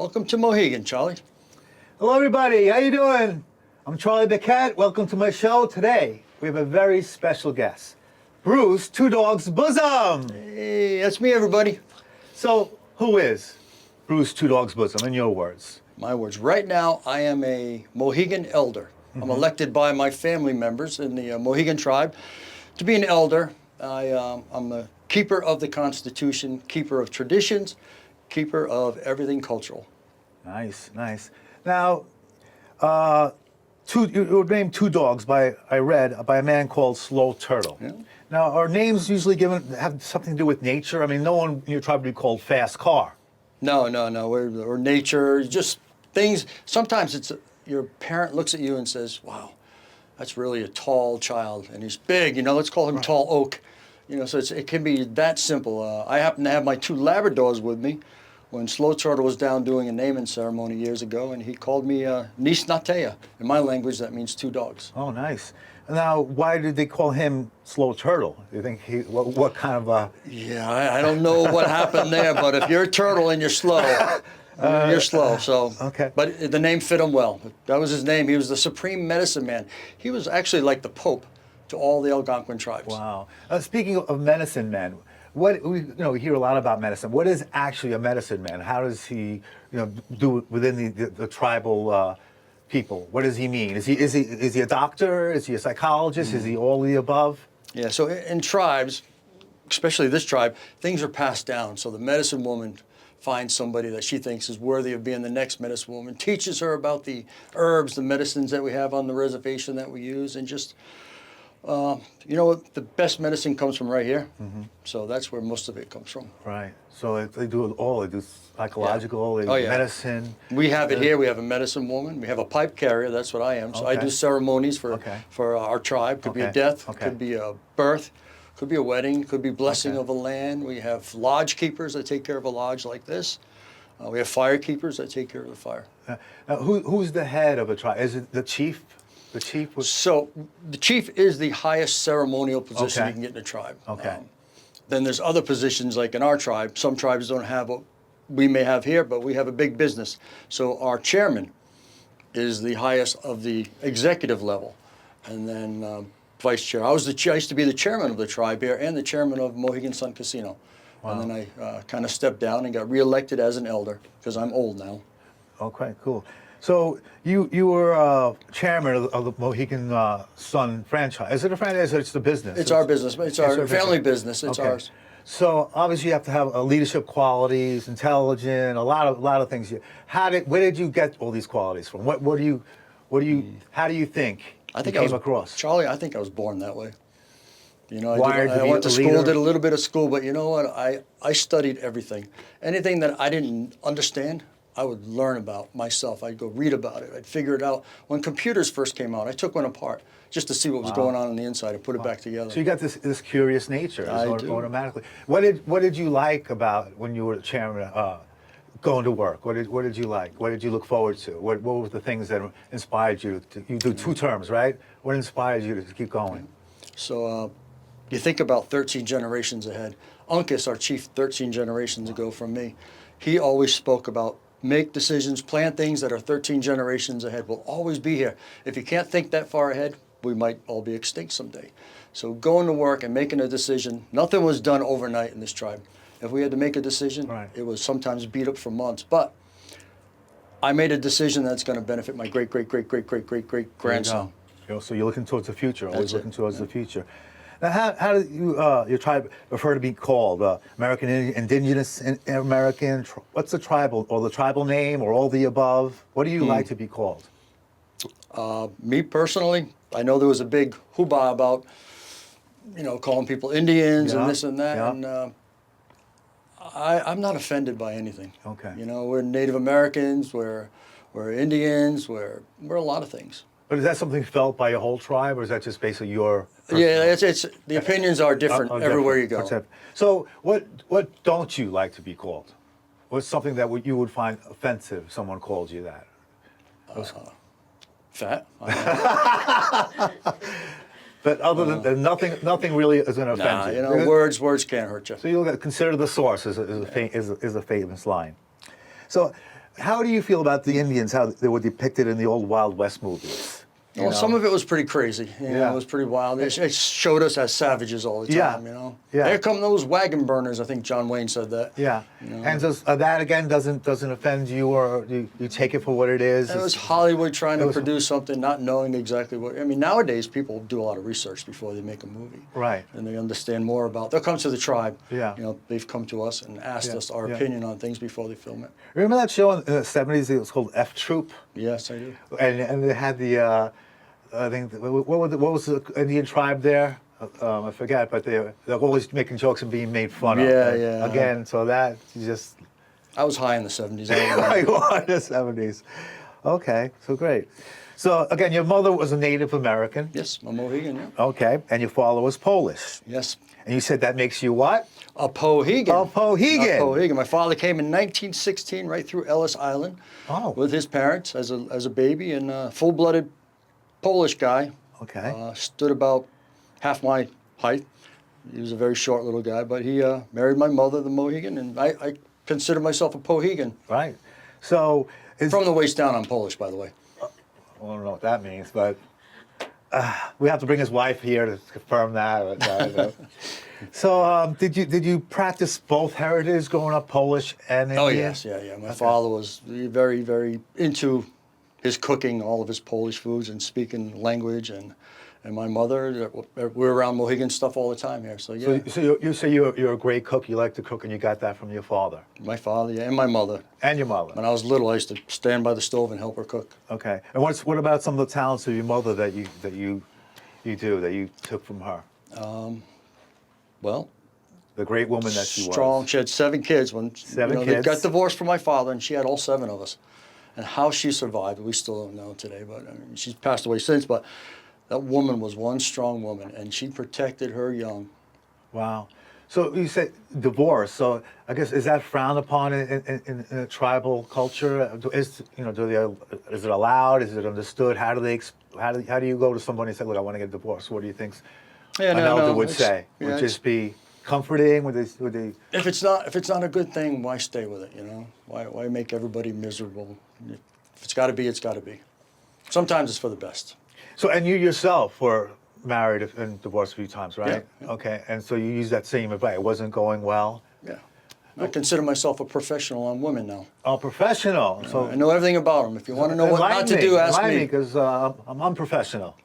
Welcome to Mohegan, Charlie. Hello, everybody. How you doing? I'm Charlie Baquet. Welcome to my show. Today, we have a very special guest, Bruce Two Dogs Bozsum. Hey, that's me, everybody. So, who is Bruce Two Dogs Bozsum, in your words? My words. Right now, I am a Mohegan elder. I'm elected by my family members in the Mohegan tribe to be an elder. I'm a keeper of the Constitution, keeper of traditions, keeper of everything cultural. Nice, nice. Now, you were named Two Dogs by a man called Slow Turtle. Yeah. Now, are names usually have something to do with nature? I mean, no one in your tribe would be called Fast Car. No. Or nature, just things. Sometimes it's your parent looks at you and says, "Wow, that's really a tall child, and he's big. Let's call him Tall Oak." So it can be that simple. I happen to have my two Labradors with me when Slow Turtle was down doing a naming ceremony years ago, and he called me Nis Natea. In my language, that means two dogs. Oh, nice. Now, why did they call him Slow Turtle? Do you think what kind of Yeah, I don't know what happened there, but if you're a turtle and you're slow, you're slow. So, okay. But the name fit him well. That was his name. He was the supreme medicine man. He was actually like the Pope to all the Algonquin tribes. Wow. Speaking of medicine men, we hear a lot about medicine. What is actually a medicine man? How does he do within the tribal people? What does he mean? Is he a doctor? Is he a psychologist? Is he all of the above? Yeah. So in tribes, especially this tribe, things are passed down. So the medicine woman finds somebody that she thinks is worthy of being the next medicine woman, teaches her about the herbs, the medicines that we have on the reservation that we use, and just the best medicine comes from right here. So that's where most of it comes from. Right. So they do it all. They do psychological, they do medicine. We have it here. We have a medicine woman. We have a pipe carrier. That's what I am. So I do ceremonies for our tribe. Could be a death, could be a birth, could be a wedding, could be blessing of a land. We have lodge keepers that take care of a lodge like this. We have fire keepers that take care of the fire. Now, who's the head of a tribe? Is it the chief? The chief was... So the chief is the highest ceremonial position you can get in a tribe. Then there's other positions like in our tribe. Some tribes don't have what we may have here, but we have a big business. So our chairman is the highest of the executive level. And then vice chair. I used to be the chairman of the tribe here and the chairman of Mohegan Sun Casino. Wow. And then I kind of stepped down and got reelected as an elder because I'm old now. Okay, cool. So you were chairman of the Mohegan Sun franchise. Is it a franchise or it's the business? It's our business. It's our family business. It's ours. So obviously you have to have leadership qualities, intelligent, a lot of things. Where did you get all these qualities from? How do you think I think you came across? Charlie, I think I was born that way. I went to school, did a little bit of school, but you know what? I studied everything. Anything that I didn't understand, I would learn about myself. I'd go read about it. I'd figure it out. When computers first came out, I took one apart just to see what was going on the inside and put it back together. So you got this curious nature automatically. What did you like about when you were chairman, going to work? What did you like? What did you look forward to? What were the things that inspired you? You do 2 terms, right? What inspired you to keep going? So you think about 13 generations ahead. Uncas, our chief 13 generations ago from me, he always spoke about make decisions, plan things that are 13 generations ahead. We'll always be here. If you can't think that far ahead, we might all be extinct someday. So going to work and making a decision, nothing was done overnight in this tribe. If we had to make a decision, it was sometimes beat up for months. But I made a decision that's going to benefit my great-great-great-great-great-great-grandson. So you're looking towards the future, always looking towards the future. Now, how do you, your tribe prefer to be called? American Indigenous American? What's the tribal name or all the above? What do you like to be called? Me personally, I know there was a big hoopla about, calling people Indians and this and that, and I'm not offended by anything. Okay. We're Native Americans, we're Indians, we're a lot of things. But is that something felt by your whole tribe, or is that just basically your? Yeah, it's the opinions are different everywhere you go. So what don't you like to be called? What's something that you would find offensive if someone called you that? Fat. But other than that, nothing really is going to offend you. Words can't hurt you. So you'll consider the source is a famous line. So How do you feel about the Indians, how they were depicted in the old Wild West movies? You Well, know? some of it was pretty crazy. You know, Yeah. it was pretty wild. It showed us as savages all the Yeah. time, you know. Yeah. Here come those wagon burners. I think John Wayne said that. Yeah, You know. and just, that again doesn't offend you, or you take it for what it is. It was Hollywood trying it to was- produce something, not knowing exactly what. I mean, nowadays people do a lot of research before they make a movie. Right. And they understand more about. They'll come to the tribe. Yeah. You know, they've come to us and asked Yeah, us our yeah. opinion on things before they film it. Remember that show in the '70s? It was called F Troop, Yes, I do. and they had the I think what was the Indian tribe there? I forget, but they're always making jokes and being made fun of. Yeah, And yeah. Again, so that just I was high in the 70s. I don't know. like the '70s. Okay, so great. So again, your mother was a Native American. Yes, I'm Mohegan, yeah. Okay, and your father was Polish. Yes. And you said that makes you what? A Pohegan. A Pohegan. A Pohegan. My father came in 1916 right through Ellis Island Oh. with his parents as a baby, and full-blooded Polish guy. Okay. Stood about half my height. He was a very short little guy, but he married my mother, the Mohegan, and I consider myself a Pohegan. Right. So From the waist down, I'm Polish, by the way. I don't know what that means, but we have to bring his wife here to confirm that. So did you practice both heritage growing up, Polish and Indian? Oh, yes, yeah. My father was very, very into his cooking, all of his Polish foods and speaking language, and my mother, we're around Mohegan stuff all the time here, so yeah. So you say you're a great cook, you like to cook, and you got that from your father? My father, yeah, and my mother. And your mother? When I was little, I used to stand by the stove and help her cook. Okay. And what about some of the talents of your mother that you took from her? Well, The great woman that she strong. was. She had 7 kids. When Seven They kids. got divorced from my father, and she had all 7 of us. And how she survived, we still don't know today. But I mean, she's passed away since. But that woman was one strong woman, and she protected her young. Wow. So you said divorce. So I guess is that frowned upon in a tribal culture? Is it allowed? Is it understood? How do you go to somebody and say, look, I want to get divorced? What do you think Yeah, an no, elder no, would it's- say? yeah, Would it's- just be comforting? Would they? If it's not a good thing, why stay with it? You know, why make everybody miserable? If it's got to be, it's got to be. Sometimes it's for the best. So and you yourself were married and divorced a few times, right? Yeah. Okay. And so you use that same advice. It wasn't going well. Yeah, I consider myself a professional on women now. Oh, professional. So I know everything about them. If you want to know what not to do, ask me. Because I'm unprofessional.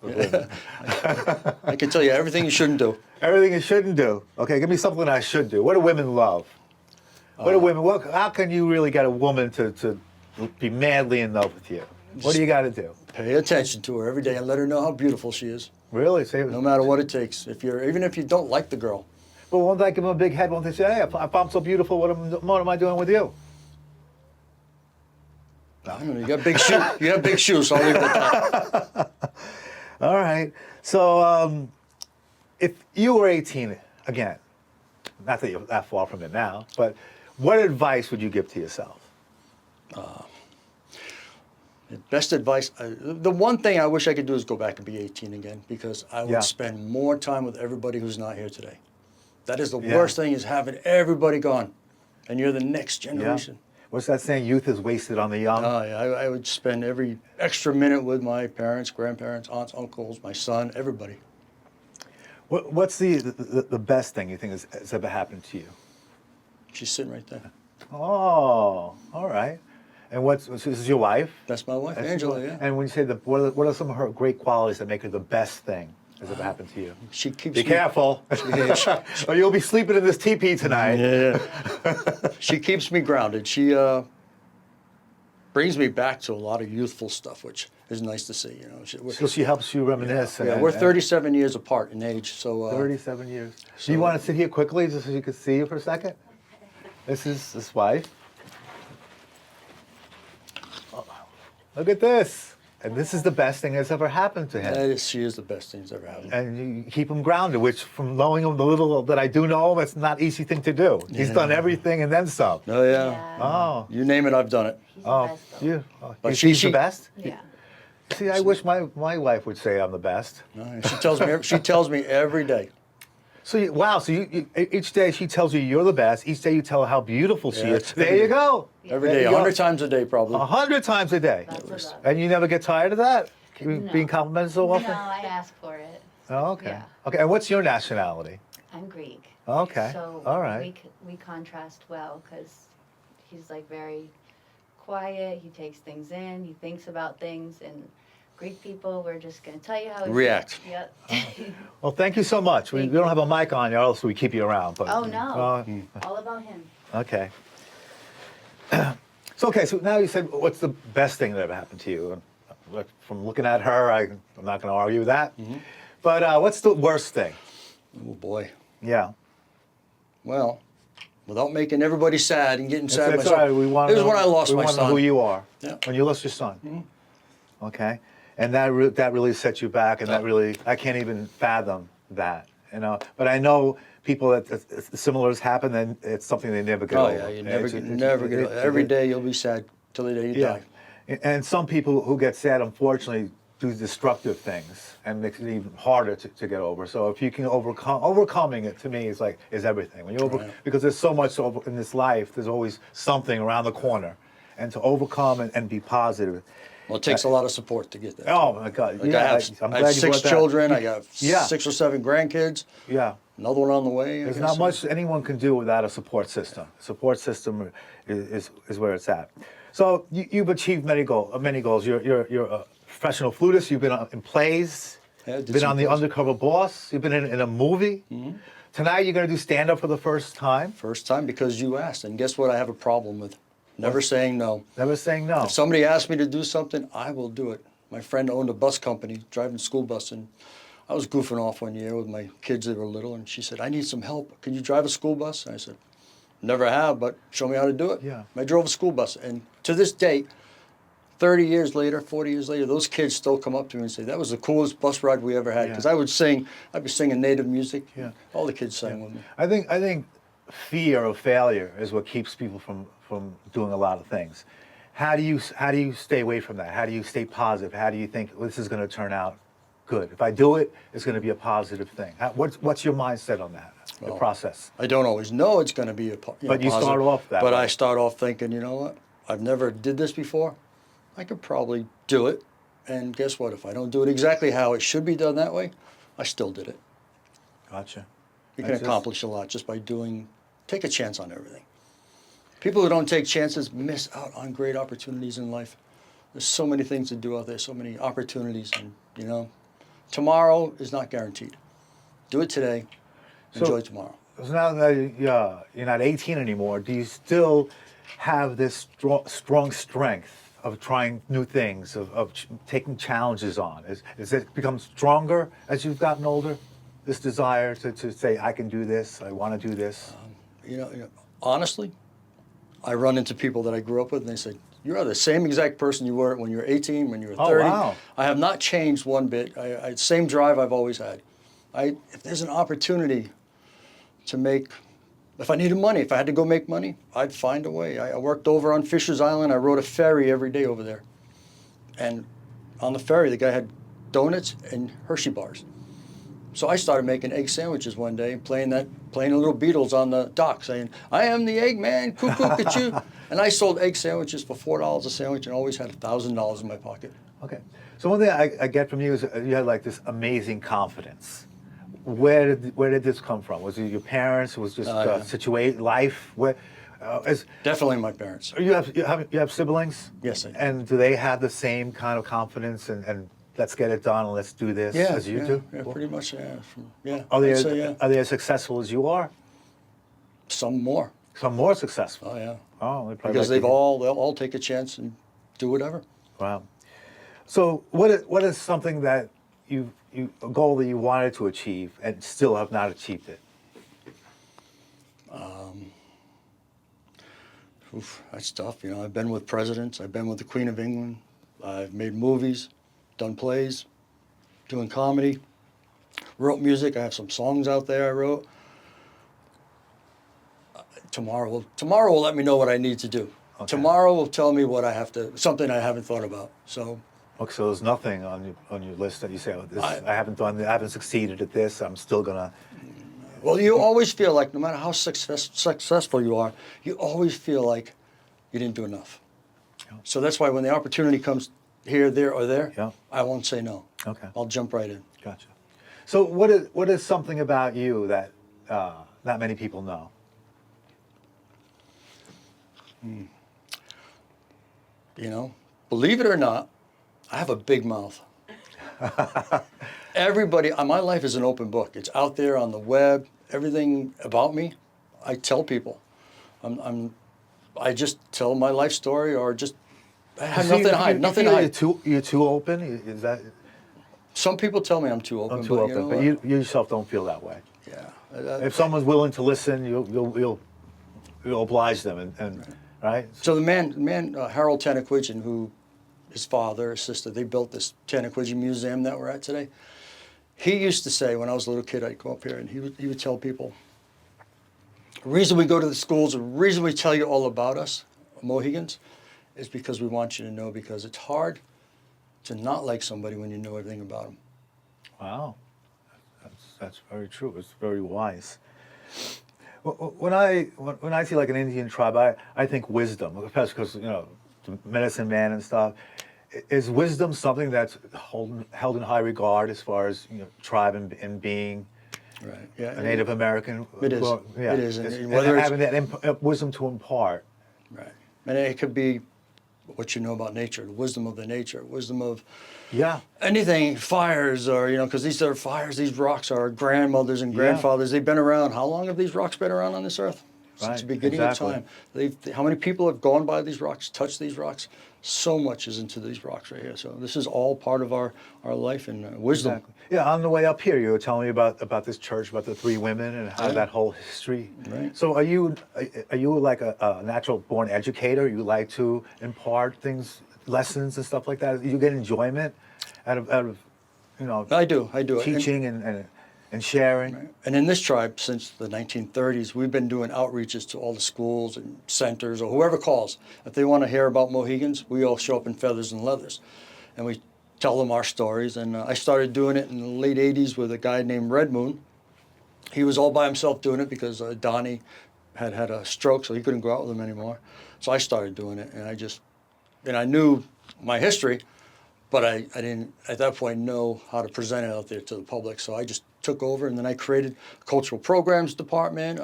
I can tell you everything you shouldn't do. Everything you shouldn't do. Okay, give me something I should do. What do women love? What do women? How can you really get a woman to be madly in love with you? What do you got to do? Pay attention to her every day and let her know how beautiful she is, Really? Say, no matter what it takes. Even if you don't like the girl. but won't I give them a big head? Won't they say, hey, if I'm so beautiful, what am I doing with you? I don't know, you got big shoes. You have big shoes, so I'll leave it at that. All right. So if you were 18 again, not that you're that far from it now, but what advice would you give to yourself? Best advice, the one thing I wish I could do is go back and be 18 again, because I would Yeah. spend more time with everybody who's not here today. That is the Yeah. worst thing, is having everybody gone, and you're the next generation. What's that saying? Youth is wasted on the young. Yeah, I would spend every extra minute with my parents, grandparents, aunts, uncles, my son, everybody. What's the best thing you think has ever happened to you? She's sitting right there. Oh, all right. And this is your wife? That's my wife, That's Angela, your- yeah. And when you say what are some of her great qualities that make her the best thing that's ever happened to you? She keeps Be me, careful, or you'll be sleeping in this teepee tonight. Yeah. She keeps me grounded. She brings me back to a lot of youthful stuff, which is nice to see. You know, So she helps you reminisce. yeah, we're 37 years apart in age, so 37 years. Do you want to sit here quickly just so you can see you for a second? This is his wife. Oh, look at this. And this is the best thing that's ever happened to him. she is the best thing that's ever happened. And you keep him grounded, which from knowing him the little that I do know him, it's not an easy thing to do. He's done everything and then some. Oh yeah. Oh, You name it, I've done it. He's the oh, best, though. you. But She's she- the best? Yeah. See, I wish my wife would say I'm the best. No, she tells me every day. So wow, so each day she tells you you're the best. Each day you tell her how beautiful she Yeah, is. There you go. Every There day, you go. 100 times a day, probably. 100 times a day. That's a lot. And you never get tired of that? Being complimented so often? No, I ask for it. Oh, okay. Yeah. Okay, and what's your nationality? I'm Greek. Okay. So All right. we contrast well because he's like very quiet. He takes things in. He thinks about things. And Greek people, we're just going to tell you how we feel. React. Yep. Well, thank you so much. We Thank don't you. have a mic on you, or else we keep you around. But, Oh no! uh, All about him. okay. So, okay, so now you said, what's the best thing that ever happened to you? And from looking at her, I'm not going to argue with that. But what's the worst thing? Oh, boy. Yeah. Well, without making everybody sad and getting sad That's myself, all right. We want it was when I lost we my wanna know son. who you are. Yeah. When you lost your son. Okay. And that really set you back, and I can't even fathom that, you know. But I know people that similar has happened, and it's something they never get Oh, over. yeah, you It's- never get it- every day you'll be sad till the day you Yeah. die. And some people who get sad, unfortunately, do destructive things, and makes it even harder to get over. So if you can overcoming it, to me, is everything. When you Right. because there's so much in this life, there's always something around the corner, and to overcome and be positive. Well, it takes a lot of support to get there. Oh my God! Like Yeah, I I'm have glad you 6 brought that. children. I got Yeah. 6 or 7 grandkids. Yeah. Another one on the way. I There's guess. not much anyone can do without a support system. Support system is where it's at. So you've achieved many goals. You're a professional flutist. You've been in plays. Yeah, I did Been some on The plays. Undercover Boss. You've been in a movie. Tonight you're going to do stand up for the first time. First time because you asked, and guess what? I have a problem with never saying no. Never saying no. If somebody asks me to do something, I will do it. My friend owned a bus company, driving school bus, and I was goofing off one year with my kids that were little, and she said, "I need some help. Can you drive a school bus?" And I said, "Never have, but show me how to do it." Yeah. I drove a school bus, and to this day, 30 years later, 40 years later, those kids still come up to me and say, "That was the coolest bus ride we ever had." Yeah. Because I'd be singing native music. Yeah. All the kids sang with me. I think fear of failure is what keeps people from doing a lot of things. How do you stay away from that? How do you stay positive? How do you think this is going to turn out good? If I do it, it's going to be a positive thing. What's your mindset on that? The Well, process. I don't always know it's going to be But you start positive, off that But way. I start off thinking, you know what? I've never did this before. I could probably do it. And guess what? If I don't do it exactly how it should be done that way, I still did it. Gotcha. You can That's just- accomplish a lot just by take a chance on everything. People who don't take chances miss out on great opportunities in life. There's so many things to do out there, so many opportunities, and tomorrow is not guaranteed. Do it today, enjoy tomorrow. So now that you're not 18 anymore, do you still have this strong strength of trying new things, of taking challenges on? Is it become stronger as you've gotten older? This desire to say, I can do this, I want to do this? Honestly, I run into people that I grew up with, and they say, "You are the same exact person you were when you were 18, when you were 30. Oh, wow. I have not changed one bit. Same drive I've always had. If there's an opportunity to make, if I needed money, if I had to go make money, I'd find a way. I worked over on Fisher's Island. I rode a ferry every day over there. And on the ferry, the guy had donuts and Hershey bars. So I started making egg sandwiches one day and playing the little Beatles on the dock, saying, "I am the egg man, cuckoo, cuckoo." And I sold egg sandwiches for $4 a sandwich and always had $1,000 in my pocket. Okay. So one thing I get from you is you had like this amazing confidence. Where did this come from? Was it your parents? Was it just life? Definitely my parents. You have siblings? Yes, I do. And do they have the same kind of confidence and let's get it done and let's do this as you do? Yeah, pretty much. Yeah. Are I'd say, yeah. they as successful as you are? Some more. Some more successful. Oh yeah. Oh, they probably Because like to they'll all take a chance and do whatever. Wow. So what is something that a goal that you wanted to achieve and still have not achieved it? That's tough. I've been with presidents. I've been with the Queen of England. I've made movies, done plays, doing comedy, wrote music. I have some songs out there I wrote. Tomorrow will let me know what I need to do. Okay. Tomorrow will tell me something I haven't thought about. So Okay, so there's nothing on your list that you say, oh, I haven't succeeded at this. I'm still gonna. Well, you always feel like no matter how successful you are, you always feel like you didn't do enough. Yeah. So that's why when the opportunity comes here, there, or there, Yeah. I won't say no. Okay. I'll jump right in. Gotcha. So what is something about you that not many people know? You know, believe it or not, I have a big mouth. Everybody, my life is an open book. It's out there on the web. Everything about me, I tell people. I just tell my life story, or just I have nothing to hide. Nothing to feel hide. you're too open. Is that Some people tell me I'm too open. I'm too but open? You know But what? you yourself don't feel that way. Yeah. If someone's willing to listen, you'll oblige them, and right. So the man Harold Tanaquidgeon, who his father, his sister, they built this Tanaquidgeon Museum that we're at today. He used to say, when I was a little kid, I'd go up here and he would tell people, the reason we go to the schools, the reason we tell you all about us, Mohegans, is because we want you to know, because it's hard to not like somebody when you know everything about them. Wow, that's very true. It's very wise. When I see like an Indian tribe, I think wisdom, especially because the medicine man and stuff. Is wisdom something that's held in high regard as far as tribe and being Right. Yeah. a Native American? It is. Yeah. It is. And whether it's having that wisdom to impart. right, and it could be what you know about nature, the wisdom of the nature, wisdom of Yeah. anything, fires, or because these are fires. These rocks are our grandmothers and Yeah. grandfathers. They've been around. How long have these rocks been around on this earth? Since Right, the beginning exactly. of time. How many people have gone by these rocks, touched these rocks? So much is into these rocks right here. So this is all part of our life and wisdom. Exactly. Yeah, on the way up here, you were telling me about this church, about the three women, and how Yeah. that whole history. Right. So, are you like a natural born educator? You like to impart things, lessons, and stuff like that. You get enjoyment out of I do. teaching and sharing. And in this tribe, since the 1930s, we've been doing outreaches to all the schools and centers, or whoever calls. If they want to hear about Mohegans, we all show up in feathers and leathers. And we tell them our stories. And I started doing it in the late 80s with a guy named Red Moon. He was all by himself doing it because Donnie had had a stroke, so he couldn't go out with him anymore. So I started doing it, and I knew my history, but I didn't, at that point, know how to present it out there to the public. So I just took over, and then I created a cultural programs department,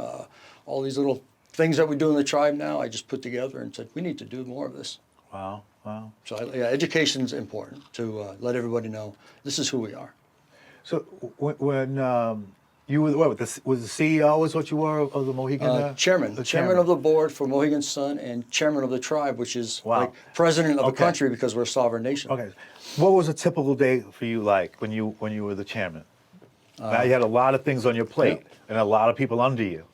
all these little things that we do in the tribe now. I just put together and said, we need to do more of this. Wow. So education's important to let everybody know this is who we are. So when you were was the CEO is what you were of the Mohegan? Chairman The of the board for Mohegan Sun, and chairman of the tribe, which is Wow. like president of Okay. the country because we're a sovereign nation. Okay. What was a typical day for you like when you were the chairman? Now you had a lot of things on your plate and a lot of people under you,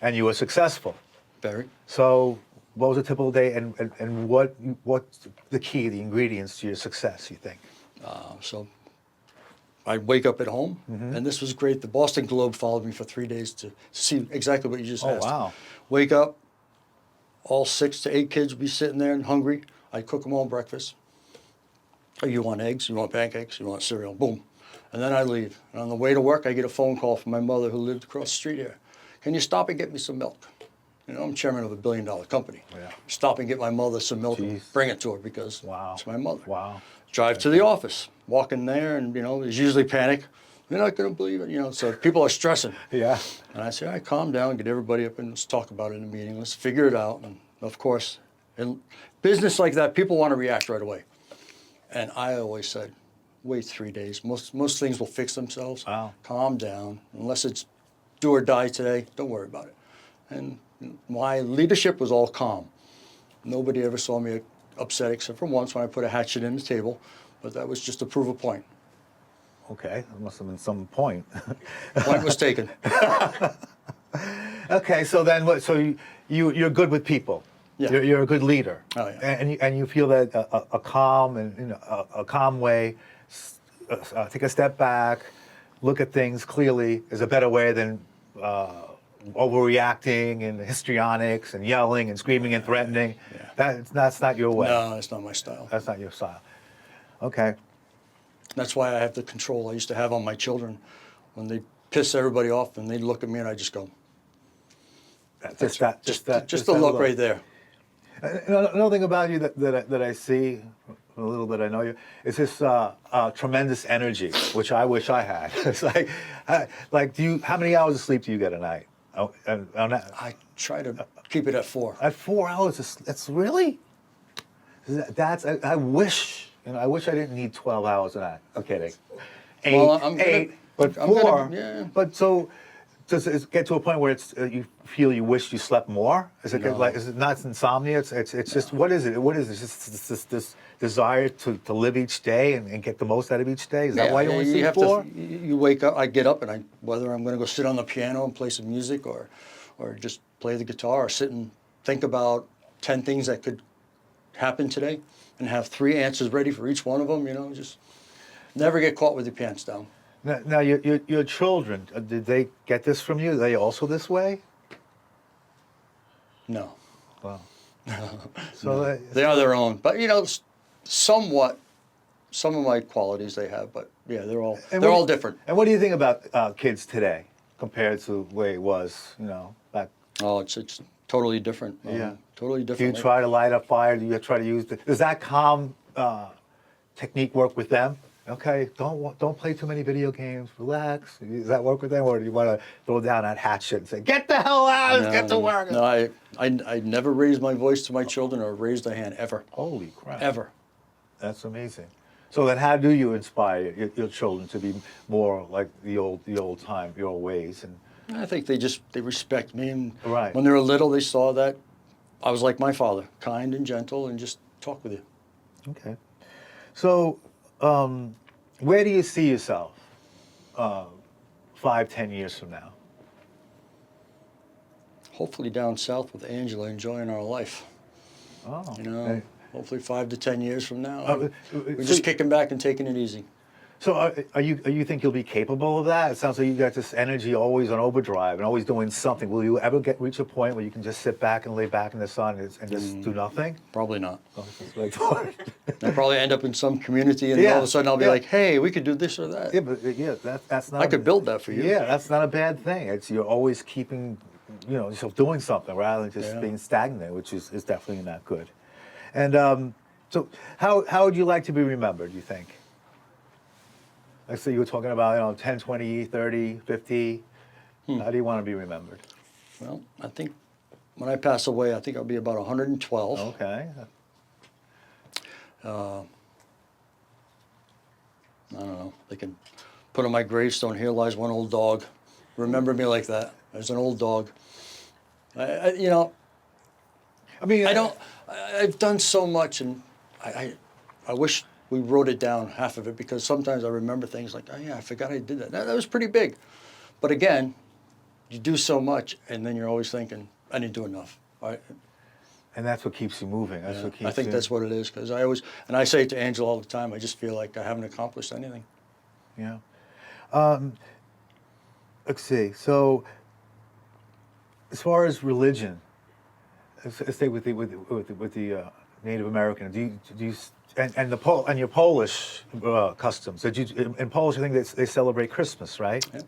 and you were successful. Very. So what was a typical day, and what's the key, the ingredients to your success, you think? So I'd wake up at home, and this was great. The Boston Globe followed me for 3 days to see exactly what you just asked. Oh, wow. Wake up, all 6 to 8 kids would be sitting there and hungry. I'd cook them all breakfast. Oh, you want eggs? You want pancakes? You want cereal? Boom. And then I leave. And on the way to work, I get a phone call from my mother who lived across the street here. Can you stop and get me some milk? I'm chairman of a $1 billion company. Yeah. Stop and get my mother some milk and Jeez. bring it to her because Wow. it's my mother. Wow. Drive to the office, walk in there, and there's usually panic. You're not going to believe it, so people are stressing. Yeah. And I say, all right, calm down, get everybody up and let's talk about it in a meeting. Let's figure it out. And of course, in business like that, people want to react right away. And I always said, wait 3 days. Most things will fix themselves. Wow. Calm down. Unless it's do or die today, don't worry about it. And my leadership was all calm. Nobody ever saw me upset except for once when I put a hatchet in the table, but that was just to prove a point. Okay, that must have been some point. Point was taken. Okay, so then what? So you're good with people. Yeah. You're a good leader. Oh, yeah. And you feel that a calm and a calm way, take a step back, look at things clearly is a better way than overreacting and histrionics and yelling and screaming and threatening. Yeah. That's not your way. No, that's not my style. That's not your style. Okay. That's why I have the control I used to have on my children when they piss everybody off, and they'd look at me, and I just go, Just that. just the that look right there. Another thing about you that I see, a little bit I know you, is this tremendous energy, which I wish I had. It's like how many hours of sleep do you get a night? Oh, and I try to keep it at 4. at 4 hours, that's really, I wish, I wish I didn't need 12 hours of that. I'm kidding. Well, I'm gonna- eight, but I'm gonna- 4. yeah. But so, does it get to a point where it's you feel you wish you slept more? Is it No. is it not insomnia? It's just what is it? What is it? It's just this desire to live each day and get the most out of each day. Is that why you only sleep have 4? to. You wake up. I get up, and whether I'm going to go sit on the piano and play some music, or just play the guitar, or sit and think about 10 things that could happen today, and have 3 answers ready for each one of them. Just never get caught with your pants down. Now your children, did they get this from you? Are they also this way? No, Wow. So they are their own. But somewhat, some of my qualities they have. But yeah, they're all different. And what do you think about kids today compared to the way it was, back? Oh, it's totally different. Yeah. Totally Do different. you try to light a fire? Do you try to use does that calm technique work with them? Okay, don't play too many video games. Relax. Does that work with them, or do you want to throw down that hatchet and say, "Get the hell out! Let's get to work"? No, I never raised my voice to my children or raised a hand ever. Holy crap! Ever. That's amazing. So then, how do you inspire your children to be more like the old time, your old ways? And I think they respect me, and Right. when they were little, they saw that I was like my father, kind and gentle, and just talk with you. okay, so where do you see yourself 5, 10 years from now? Hopefully down south with Angela, enjoying our life. Oh, Hey, hopefully 5 to 10 years from now, we're so just kicking back and taking it easy. So are you think you'll be capable of that? It sounds like you got this energy always on overdrive and always doing something. Will you ever reach a point where you can just sit back and lay back in the sun and just do nothing? Probably not. Oh, that's what I thought. I'll probably end up in some community, and Yeah, all of a sudden I'll be yeah. like, "Hey, we could do this or that." Yeah, but that's not. I could build that for you. Yeah, that's not a bad thing. It's you're always keeping, yourself doing something rather than just Yeah. being stagnant, which is definitely not good. And so, how would you like to be remembered? You think? Like, so you were talking about 10, 20, 30, 50. How do you want to be remembered? Well, I think when I pass away, I think I'll be about 112. Okay. I don't know. They can put on my gravestone, "Here lies one old dog." Remember me like that. There's an old dog. I mean, I've done so much, and I wish we wrote it down, half of it, because sometimes I remember things like, "Oh yeah, I forgot I did that. That was pretty big." But again, you do so much, and then you're always thinking, "I didn't do enough." and that's what keeps you moving. That's what keeps. I think that's what it is, because I say it to Angela all the time, I just feel like I haven't accomplished anything. Yeah. Let's see. So, as far as religion, let's stay with the Native American. Do you and your Polish customs? In Polish, I think they celebrate Christmas, right? Yeah.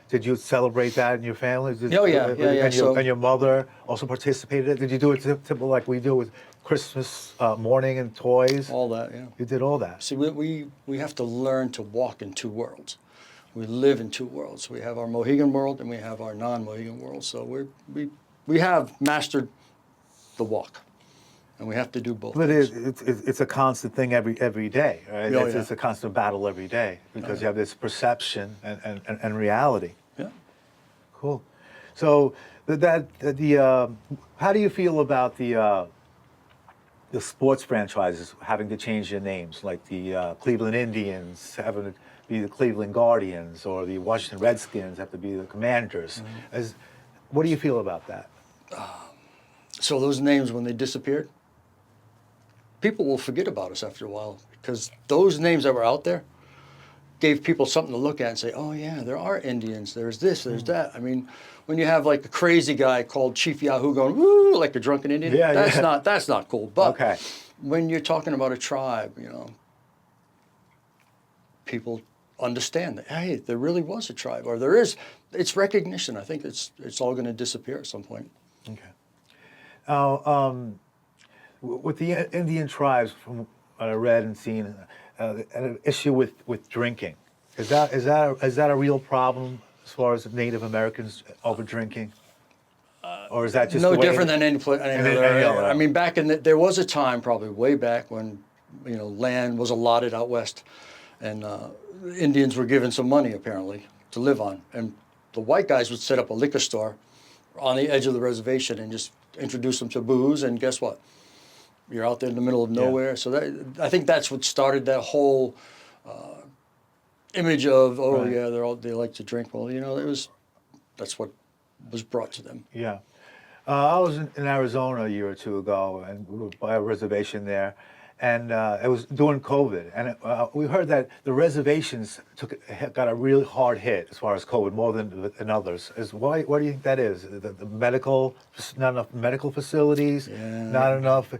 Did you celebrate that in your family? Oh, yeah. And your mother also participated. Did you do it typical like we do with Christmas morning and toys? All that, yeah. You did all that. See, we have to learn to walk in 2 worlds. We live in 2 worlds. We have our Mohegan world and we have our non-Mohegan world. So we have mastered the walk, and we have to do both. But things. it's a constant thing every day, right? Oh, It's a constant battle every day because you have this perception and reality. Yeah. Cool. So how do you feel about the sports franchises having to change their names, like the Cleveland Indians having to be the Cleveland Guardians, or the Washington Redskins have to be the Commanders? What do you feel about that? So those names, when they disappeared, people will forget about us after a while, because those names that were out there gave people something to look at and say, "Oh yeah, there are Indians. There's this, there's that." I mean, when you have like a crazy guy called Chief Yahoo going woo like a drunken Indian, that's not cool. But when you're talking about a tribe, people understand that, hey, there really was a tribe, or there is. It's recognition. I think it's all going to disappear at some point. Okay. Now, with the Indian tribes, from what I read and seen, an issue with drinking. Is that a real problem as far as Native Americans over drinking? Or is that just No the way different than any any other. other. I mean, there was a time, probably way back, when land was allotted out west, and Indians were given some money apparently to live on, and the white guys would set up a liquor store on the edge of the reservation and just introduce them to booze, and guess what? You're out there in the middle of nowhere. So I think that's what started that whole image of, oh Right. yeah, they like to drink. Well, that's what was brought to them. Yeah. I was in Arizona a year or two ago, and we were by a reservation there, and it was during COVID, and we heard that the reservations got a really hard hit as far as COVID, more than others. Why do you think that is? The not enough medical facilities, not enough.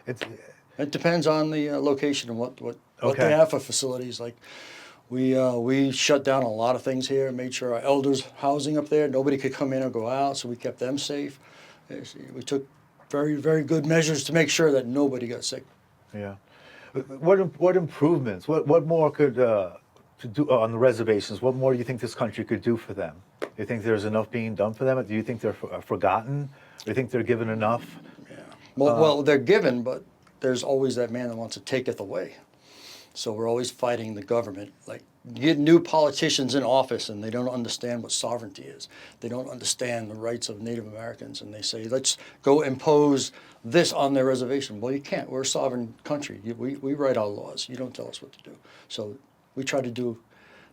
It depends on the location and what Okay. they have for facilities. Like we shut down a lot of things here, made sure our elders' housing up there, nobody could come in or go out, so we kept them safe. We took very, very good measures to make sure that nobody got sick. Yeah. What improvements? What more could to do on the reservations? What more do you think this country could do for them? Do you think there's enough being done for them? Do you think they're forgotten? Do you think they're given enough? Yeah. Well, they're given, but there's always that man that wants to take it away. So we're always fighting the government. Like, you get new politicians in office and they don't understand what sovereignty is. They don't understand the rights of Native Americans, and they say, let's go impose this on their reservation. Well, you can't. We're a sovereign country. We write our laws. You don't tell us what to do. So we try to do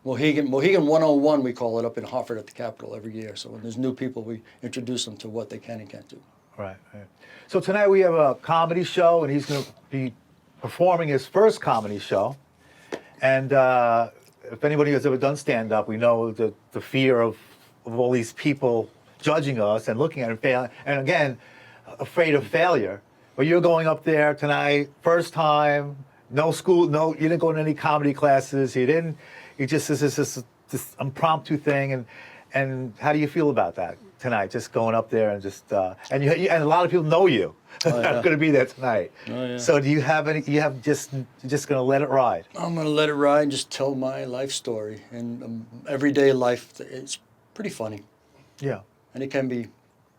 Mohegan 101, we call it, up in Hartford at the Capitol every year. So when there's new people, we introduce them to what they can and can't do. Right. So tonight we have a comedy show, and he's going to be performing his first comedy show. And if anybody has ever done stand-up, we know the fear of all these people judging us and looking at it and failing. And again, afraid of failure. But you're going up there tonight, first time, no school, you didn't go to any comedy classes, you just, this impromptu thing. And how do you feel about that tonight? Just going up there and just, and a lot of people know you. Oh, yeah. Are going to be there tonight. Oh, yeah. So do you have any? You're just going to let it ride. I'm going to let it ride and just tell my life story. And everyday life, it's pretty funny. Yeah. And it can be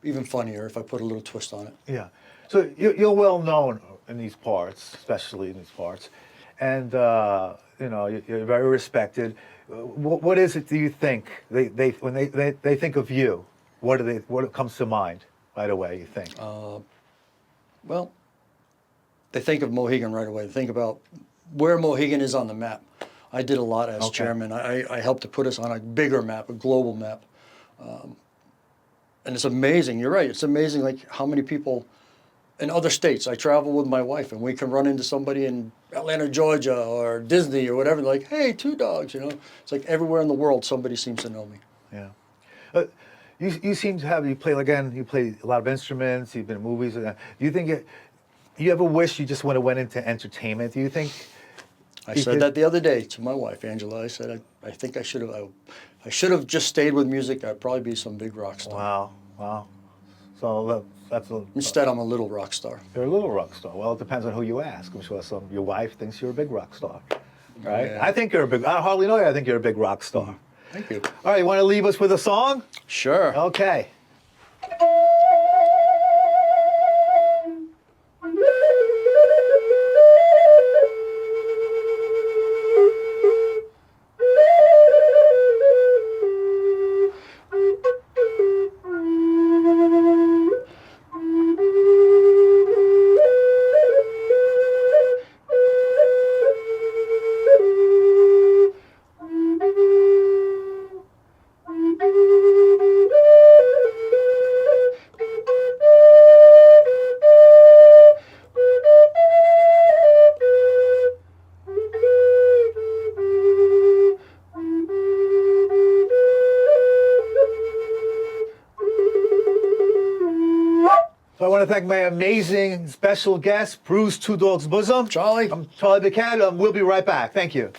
even funnier if I put a little twist on it. Yeah. So you're well known in these parts, especially in these parts, and you're very respected. What is it? Do you think when they think of you? What comes to mind right away? You think? Well, they think of Mohegan right away. They think about where Mohegan is on the map. I did a lot as chairman. I helped to put us on a bigger map, a global map. And it's amazing. You're right. It's amazing, like how many people in other states. I travel with my wife, and we can run into somebody in Atlanta, Georgia, or Disney, or whatever. Like, hey, two dogs. It's like everywhere in the world, somebody seems to know me. Yeah. You seem to have, you play a lot of instruments, you've been in movies. Do you think you ever wish you just would have went into entertainment? Do you think? I said that the other day to my wife, Angela. I said, I think I should have just stayed with music. I'd probably be some big rock star. Wow. So that's Instead, I'm a little rock star. You're a little rock star. Well, it depends on who you ask. I'm sure your wife thinks you're a big rock star, right? Yeah. I think you're I hardly know you. I think you're a big rock star. Thank you. All right, you want to leave us with a song? Sure. Okay. So I want to thank my amazing special guest, Bruce Two Dogs Bozsum. Charlie. I'm Charlie Baquet. We'll be right back. Thank you.